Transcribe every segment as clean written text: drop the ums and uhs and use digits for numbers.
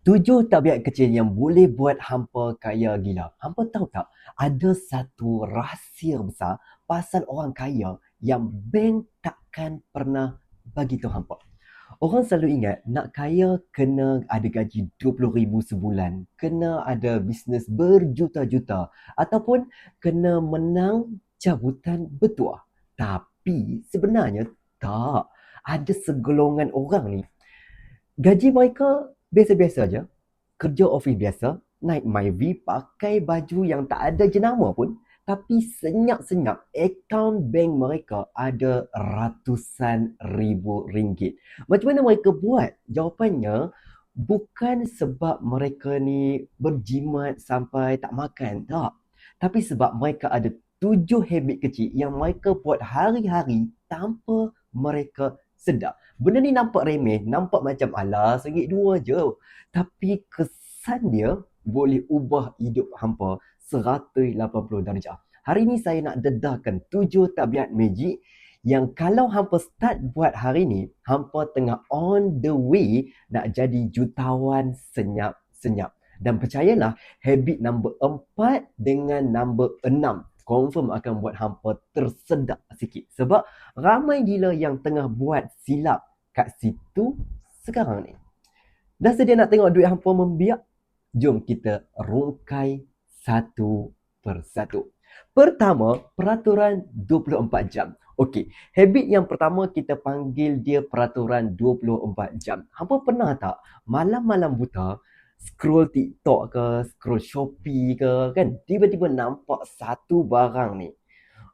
7 tabiat kecil yang boleh buat hampa kaya gila. Hampa tahu tak, ada satu rahsia besar pasal orang kaya yang bank takkan pernah bagi tahu hampa. Orang selalu ingat nak kaya kena ada gaji 20,000 sebulan, kena ada bisnes berjuta-juta ataupun kena menang jabatan bertuah. Tapi sebenarnya tak. Ada segolongan orang ni gaji mereka biasa-biasa aja, kerja office biasa, naik Myvi, pakai baju yang tak ada jenama pun, tapi senyap-senyap akaun bank mereka ada ratusan ribu ringgit. Macam mana mereka buat? Jawapannya bukan sebab mereka ni berjimat sampai tak makan, tak. Tapi sebab mereka ada 7 habit kecil yang mereka buat hari-hari tanpa mereka sedar. Benda ni nampak remeh, nampak macam alah RM1 dua je. Tapi kesan dia boleh ubah hidup hampa 180 darjah. Hari ni saya nak dedahkan 7 tabiat magic yang kalau hampa start buat hari ni, hampa tengah on the way nak jadi jutawan senyap-senyap. Dan percayalah, habit number 4 dengan number 6 confirm akan buat hampa tersedak sikit. Sebab ramai gila yang tengah buat silap kat situ sekarang ni. Dah sedia nak tengok duit hampa membiak? Jom kita rungkai satu persatu. Pertama, peraturan 24 jam. Okey, habit yang pertama kita panggil dia peraturan 24 jam. Hampa pernah tak malam-malam buta scroll TikTok ke, scroll Shopee ke, kan? Tiba-tiba nampak satu barang ni.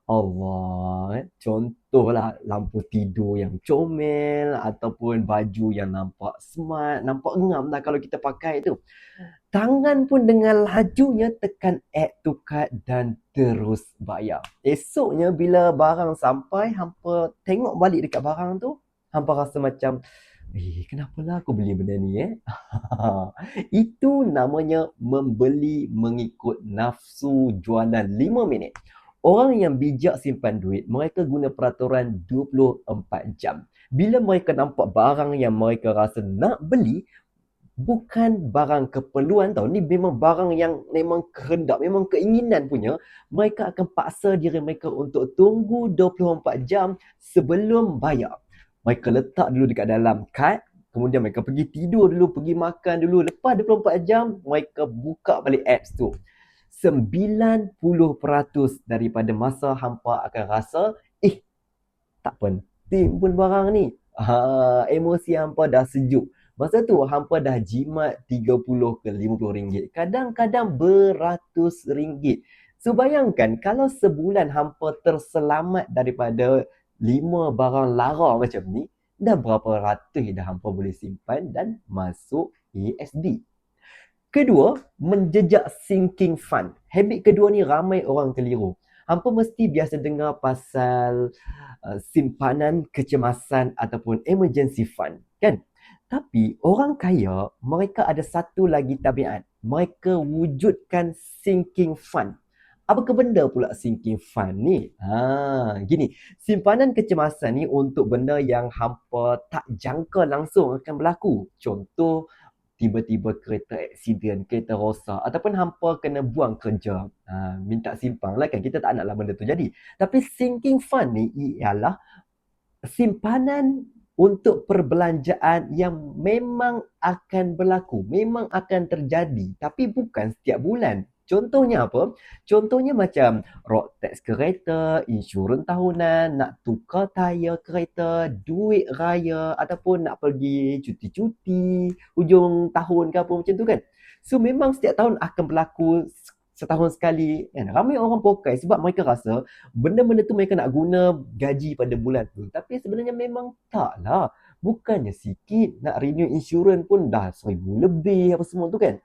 Allah, contohlah lampu tidur yang comel ataupun baju yang nampak smart, nampak ngam lah kalau kita pakai tu. Tangan pun dengan lajunya tekan add to cart dan terus bayar. Esoknya bila barang sampai, hampa tengok balik dekat barang tu, hampa rasa macam, kenapalah aku beli benda ni Itu namanya membeli mengikut nafsu jualan 5 minit. Orang yang bijak simpan duit, mereka guna peraturan 24 jam. Bila mereka nampak barang yang mereka rasa nak beli, bukan barang keperluan tau. Ni memang barang yang memang kehendak, memang keinginan punya. Mereka akan paksa diri mereka untuk tunggu 24 jam sebelum bayar. Mereka letak dulu dekat dalam kad, kemudian mereka pergi tidur dulu, pergi makan dulu. Lepas 24 jam, mereka buka balik apps tu. 90% daripada masa hampa akan rasa, tak penting pun barang ni. Emosi hampa dah sejuk. Masa tu hampa dah jimat 30 ke 50 ringgit. Kadang-kadang beratus ringgit. So bayangkan kalau sebulan hampa terselamat daripada 5 barang lara macam ni, dah berapa ratus dah hampa boleh simpan dan masuk ASB. Kedua, menjejak sinking fund. Habit kedua ni ramai orang keliru. Hampa mesti biasa dengar pasal simpanan kecemasan ataupun emergency fund, kan? Tapi orang kaya, mereka ada satu lagi tabiat. Mereka wujudkan sinking fund. Apakah benda pula sinking fund ni? Gini, simpanan kecemasan ni untuk benda yang hampa tak jangka langsung akan berlaku. Contoh, tiba-tiba kereta aksiden, kereta rosak ataupun hampa kena buang kerja. Minta simpang lah kan, kita tak naklah benda tu jadi. Tapi sinking fund ni ialah simpanan untuk perbelanjaan yang memang akan berlaku, memang akan terjadi, tapi bukan setiap bulan. Contohnya apa? Contohnya macam road tax kereta, insurans tahunan, nak tukar tayar kereta, duit raya ataupun nak pergi cuti-cuti hujung tahun ke apa macam tu kan. So memang setiap tahun akan berlaku setahun sekali kan. Ramai orang pokai sebab mereka rasa benda-benda tu mereka nak guna gaji pada bulan tu. Tapi sebenarnya memang tak lah. Bukannya sikit, nak renew insurans pun dah 1,000 lebih apa semua tu kan.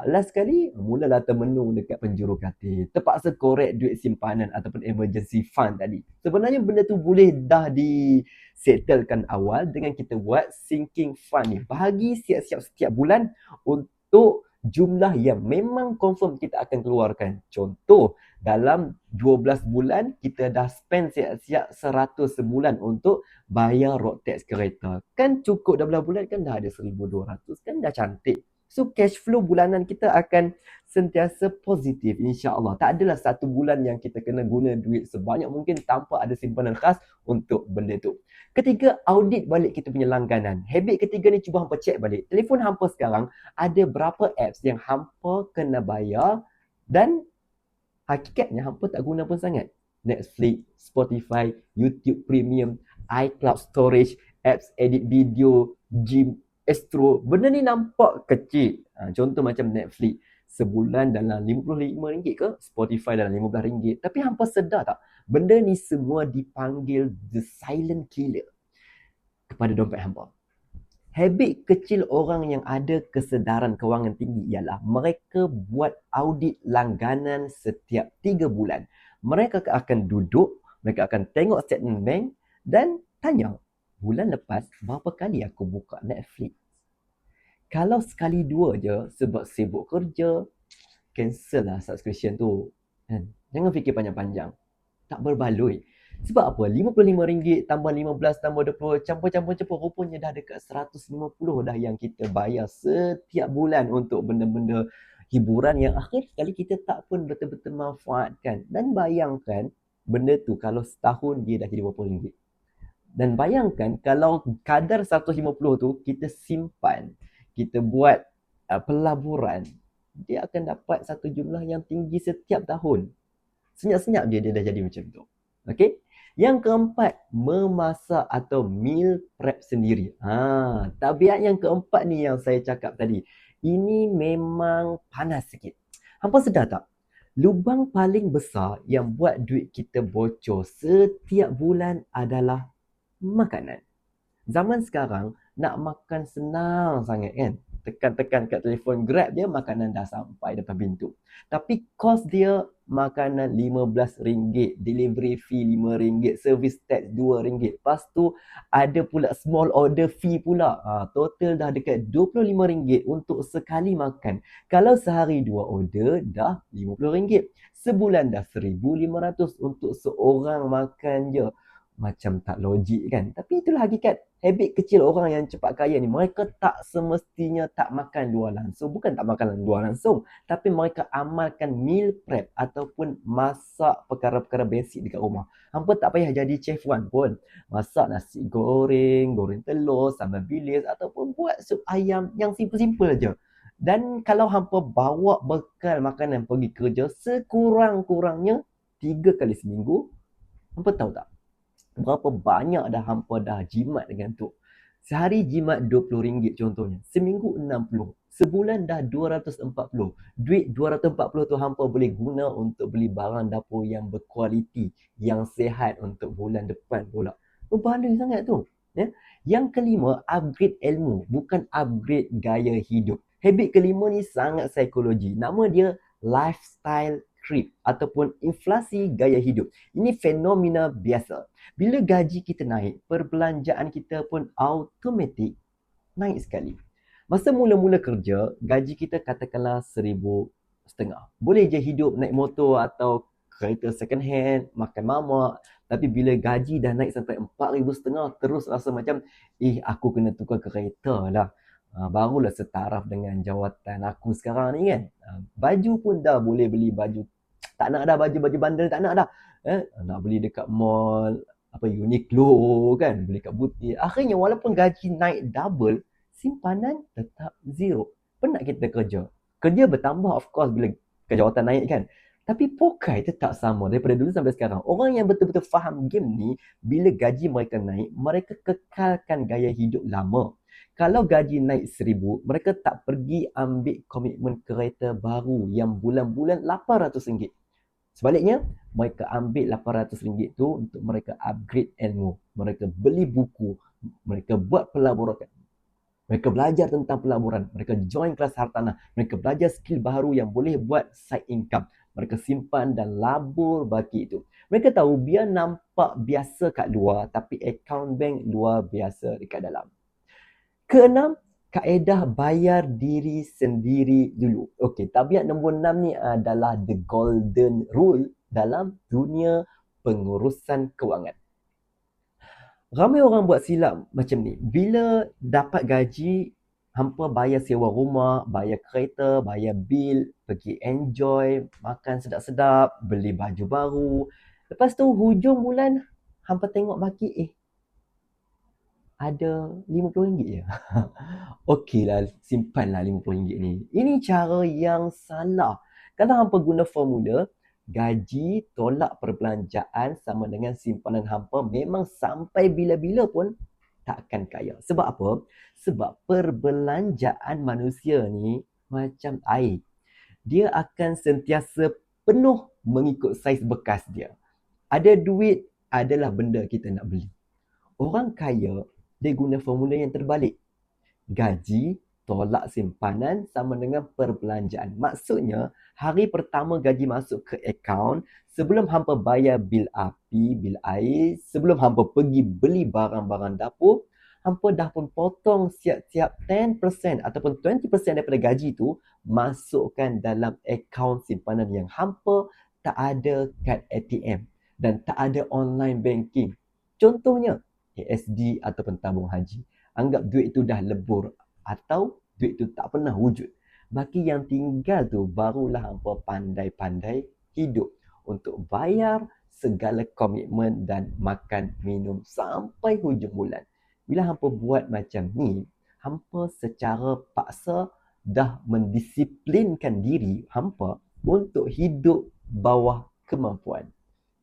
Last sekali, mulalah termenung dekat penjuru katil. Terpaksa korek duit simpanan ataupun emergency fund tadi. Sebenarnya benda tu boleh dah disettlekan awal dengan kita buat sinking fund ni. Bahagi siap-siap setiap bulan untuk jumlah yang memang confirm kita akan keluarkan. Contoh, dalam 12 bulan kita dah spend siap-siap 100 sebulan untuk bayar road tax kereta. Kan cukup 12 bulan kan dah ada 1,200, kan dah cantik. So cash flow bulanan kita akan sentiasa positif, insya-Allah. Tak adalah satu bulan yang kita kena guna duit sebanyak mungkin tanpa ada simpanan khas untuk benda tu. Ketiga, audit balik kita punya langganan. Habit ketiga ni cuba hampa check balik. Telefon hampa sekarang ada berapa apps yang hampa kena bayar dan hakikatnya hampa tak guna pun sangat. Netflix, Spotify, YouTube Premium, iCloud Storage, apps edit video, gym, Astro. Benda ni nampak kecil. Contoh macam Netflix. Sebulan dalam RM55 ke? Spotify dalam RM15. Tapi hampa sedar tak? Benda ni semua dipanggil the silent killer kepada dompet hampa. Habit kecil orang yang ada kesedaran kewangan tinggi ialah mereka buat audit langganan setiap 3 bulan. Mereka akan duduk, mereka akan tengok statement bank dan tanya, bulan lepas berapa kali aku buka Netflix? Kalau sekali dua je sebab sibuk kerja, cancel lah subscription tu. Jangan fikir panjang-panjang. Tak berbaloi. Sebab apa? RM55 tambah 15 tambah 20 campur-campur rupanya dah dekat 150 dah yang kita bayar setiap bulan untuk benda-benda hiburan yang akhir sekali kita tak pun betul-betul manfaatkan. Dan bayangkan benda tu kalau setahun dia dah jadi berapa ringgit. Dan bayangkan kalau kadar 150 tu kita simpan, kita buat pelaburan, dia akan dapat satu jumlah yang tinggi setiap tahun. Senyap-senyap dia dah jadi macam tu. Okey? Yang keempat, memasak atau meal prep sendiri. Tabiat yang keempat ni yang saya cakap tadi. Ini memang panas sikit. Hampa sedar tak? Lubang paling besar yang buat duit kita bocor setiap bulan adalah makanan. Zaman sekarang, nak makan senang sangat kan? Tekan-tekan kat telefon Grab je, makanan dah sampai depan pintu. Tapi kos dia makanan RM15, delivery fee RM5, service tax RM2. Lepas tu ada pula small order fee pula. Total dah dekat RM25 untuk sekali makan. Kalau sehari 2 order dah RM50. Sebulan dah RM1,500 untuk seorang makan je. Macam tak logik kan? Tapi itulah hakikat. Habit kecil orang yang cepat kaya ni, mereka tak semestinya tak makan luar langsung. Bukan tak makan luar langsung, tapi mereka amalkan meal prep ataupun masak perkara-perkara basic dekat rumah. Hampa tak payah jadi chef one pun. Masak nasi goreng, goreng telur, sambal bilis ataupun buat sup ayam yang simple-simple je. Dan kalau hampa bawa bekal makanan pergi kerja sekurang-kurangnya 3 kali seminggu, hampa tahu tak? Berapa banyak dah hampa dah jimat dengan tu. Sehari jimat RM20 contohnya. Seminggu 60. Sebulan dah 240. Duit 240 tu hampa boleh guna untuk beli barang dapur yang berkualiti, yang sihat untuk bulan depan pula. Berbaloi sangat tu. Ya? Yang kelima, upgrade ilmu. Bukan upgrade gaya hidup. Habit kelima ni sangat psikologi. Nama dia lifestyle creep ataupun inflasi gaya hidup. Ini fenomena biasa. Bila gaji kita naik, perbelanjaan kita pun automatik naik sekali. Masa mula-mula kerja, gaji kita katakanlah RM1,500. Boleh je hidup naik motor atau kereta second hand, makan mamak. Tapi bila gaji dah naik sampai RM4,500, terus rasa macam, aku kena tukar kereta lah. Barulah setaraf dengan jawatan aku sekarang ni kan. Baju pun dah boleh beli baju. Tak nak dah baju-baju bandel, tak nak dah. Nak beli dekat mall, Uniqlo kan, beli kat butik. Akhirnya walaupun gaji naik double, simpanan tetap zero. Penat kita kerja. Kerja bertambah of course bila kejawatan naik kan. Tapi pokai tetap sama daripada dulu sampai sekarang. Orang yang betul-betul faham game ni, bila gaji mereka naik, mereka kekalkan gaya hidup lama. Kalau gaji naik RM1,000, mereka tak pergi ambil komitmen kereta baru yang bulan-bulan RM800. Sebaliknya, mereka ambil RM800 tu untuk mereka upgrade ilmu. Mereka beli buku, mereka buat pelaburan. Mereka belajar tentang pelaburan, mereka join kelas hartanah, mereka belajar skill baru yang boleh buat side income. Mereka simpan dan labur baki itu. Mereka tahu biar nampak biasa kat luar, tapi account bank luar biasa dekat dalam. Keenam, kaedah bayar diri sendiri dulu. Okey, tabiat nombor 6 ni adalah the golden rule dalam dunia pengurusan kewangan. Ramai orang buat silap macam ni. Bila dapat gaji, hampa bayar sewa rumah, bayar kereta, bayar bil, pergi enjoy, makan sedap-sedap, beli baju baru. Lepas tu hujung bulan, hampa tengok baki, ada RM50 je. Okeylah, simpanlah RM50 ni. Ini cara yang salah. Kalau hampa guna formula, gaji tolak perbelanjaan sama dengan simpanan hampa memang sampai bila-bila pun tak akan kaya. Sebab apa? Sebab perbelanjaan manusia ni macam air. Dia akan sentiasa penuh mengikut saiz bekas dia. Ada duit adalah benda kita nak beli. Orang kaya, dia guna formula yang terbalik. Gaji tolak simpanan sama dengan perbelanjaan. Maksudnya, hari pertama gaji masuk ke akaun, sebelum hampa bayar bil api, bil air, sebelum hampa pergi beli barang-barang dapur, hampa dah pun potong siap-siap 10% ataupun 20% daripada gaji tu masukkan dalam akaun simpanan yang hampa tak ada kad ATM dan tak ada online banking. Contohnya, ASD ataupun tabung haji. Anggap duit tu dah lebur atau duit tu tak pernah wujud. Baki yang tinggal tu barulah hampa pandai-pandai hidup untuk bayar segala komitmen dan makan minum sampai hujung bulan. Bila hampa buat macam ni, hampa secara paksa dah mendisiplinkan diri hampa untuk hidup bawah kemampuan.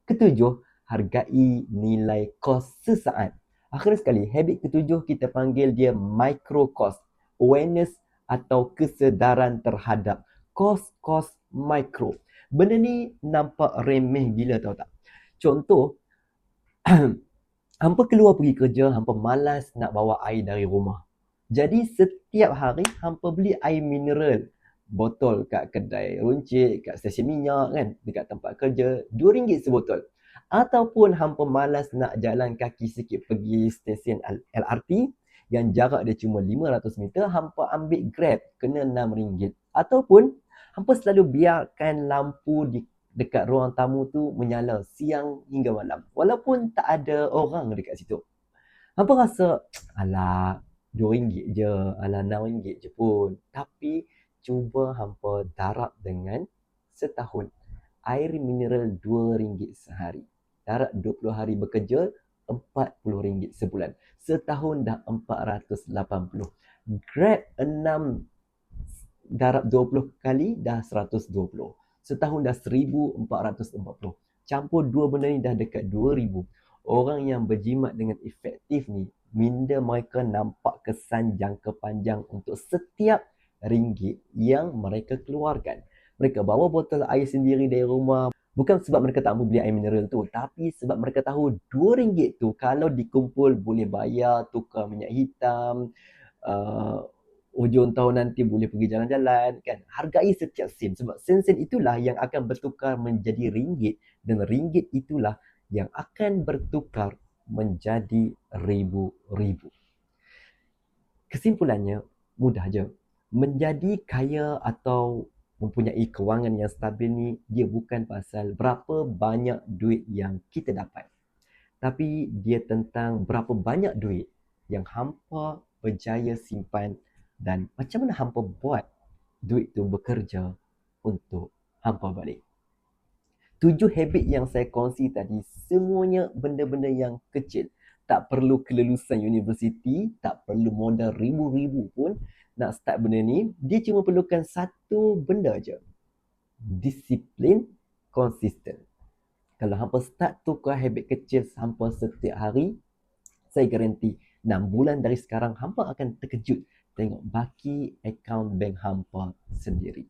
Ketujuh, hargai nilai kos sesaat. Akhir sekali, habit ketujuh kita panggil dia micro cost. Awareness atau kesedaran terhadap kos-kos micro. Benda ni nampak remeh gila, tahu tak? Contoh, hampa keluar pergi kerja, hampa malas nak bawa air dari rumah. Jadi setiap hari hampa beli air mineral. Botol kat kedai runcit, kat stesen minyak kan, dekat tempat kerja, RM2 sebotol. Ataupun hampa malas nak jalan kaki sikit pergi stesen LRT yang jarak dia cuma 500 meter, hampa ambil Grab, kena RM6. Ataupun hampa selalu biarkan lampu dekat ruang tamu tu menyala siang hingga malam, walaupun tak ada orang dekat situ. Hampa rasa, alah, RM2 je, alah RM6 je pun. Tapi cuba hampa darab dengan setahun. Air mineral RM2 sehari. Darab 20 hari bekerja, RM40 sebulan. Setahun dah 480. Grab 6 darab 20 kali dah 120. Setahun dah 1440. Campur dua benda ni dah dekat 2000. Orang yang berjimat dengan efektif ni, minda mereka nampak kesan jangka panjang untuk setiap ringgit yang mereka keluarkan. Mereka bawa botol air sendiri dari rumah. Bukan sebab mereka tak mahu beli air mineral tu, tapi sebab mereka tahu RM2 tu kalau dikumpul boleh bayar, tukar minyak hitam, hujung tahun nanti boleh pergi jalan-jalan kan. Hargai setiap sen, sebab sen-sen itulah yang akan bertukar menjadi ringgit, dan ringgit itulah yang akan bertukar menjadi ribu-ribu. Kesimpulannya, mudah je. Menjadi kaya atau mempunyai kewangan yang stabil ni, dia bukan pasal berapa banyak duit yang kita dapat. Tapi dia tentang berapa banyak duit yang hampa berjaya simpan dan macam mana hampa buat duit tu bekerja untuk hampa balik. 7 habit yang saya kongsi tadi, semuanya benda-benda yang kecil. Tak perlu kelulusan universiti, tak perlu modal ribu-ribu pun nak start benda ni. Dia cuma perlukan satu benda je. Disiplin konsisten. Kalau hampa start tukar habit kecil hampa setiap hari, saya garanti 6 bulan dari sekarang hampa akan terkejut tengok baki akaun bank hampa sendiri.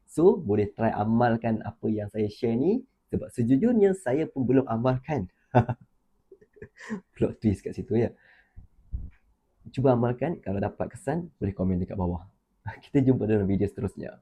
So, boleh try amalkan apa yang saya share ni, sebab sejujurnya saya pun belum amalkan. Plot twist kat situ ya. Cuba amalkan, kalau dapat kesan boleh komen dekat bawah. Kita jumpa dalam video seterusnya.